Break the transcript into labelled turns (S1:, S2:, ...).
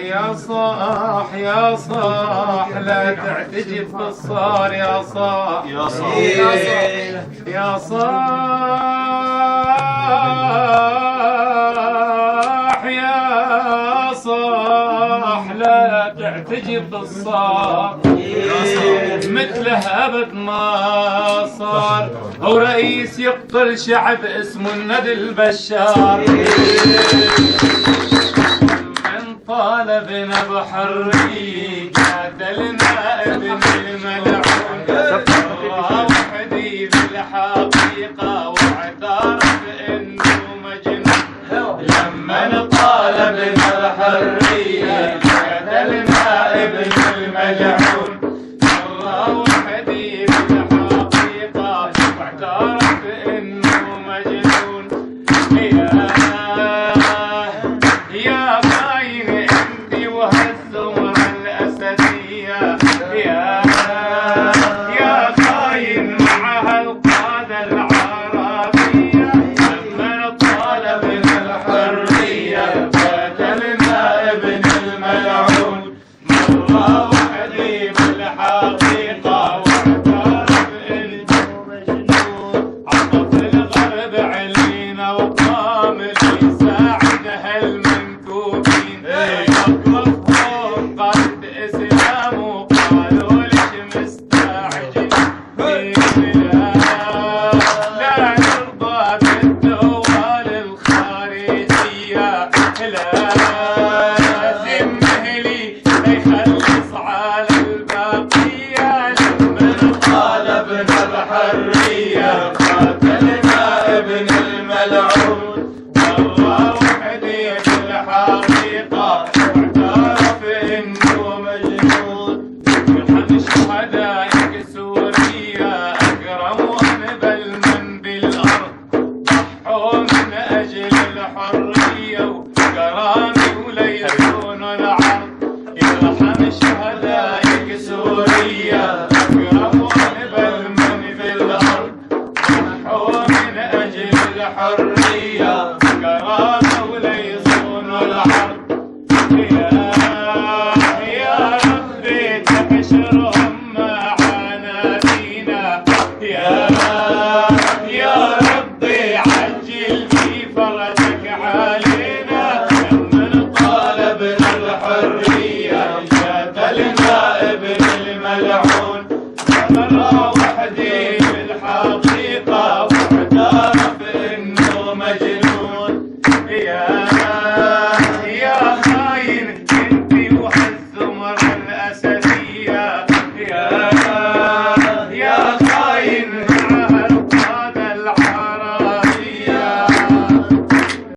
S1: يا صاح يا صاح لا تعتجب بالصار يا صاح
S2: يا صاح
S1: يا صاح لا تعتجب بالصار مثله ابد ما صار هو رئيس يقتل شعب اسمه الندى البشار من طالبنا بحرية قاتلنا ابن الملعون الله وحدي بالحقيقة واعترف انه مجنون لما طالبنا بحرية قاتلنا ابن الملعون الله وحدي بالحقيقة واعترف انه مجنون يا باين عندي وهالزمرة الأسدية يا باين مع هالقادة العربية لما طالبنا الحرية قتلنا ابن الملعون الله وحدي بالحقيقة واعترف انه مجنون عطف الغرب علينا وقام يساعد هالمنكوبين اطلقهم قصد اسلام وقالوا ليش مستعجلين لا نرضى بالدول الخارجية لازم مهلي يخلص على البقية لما طالبنا بحرية قاتلنا ابن الملعون والله وحدي بالحقيقة واعترف انه مجنون يلحق شهدائك سوريا اكرم وانبل من بالارض ضحوا من اجل الحرية وكرامة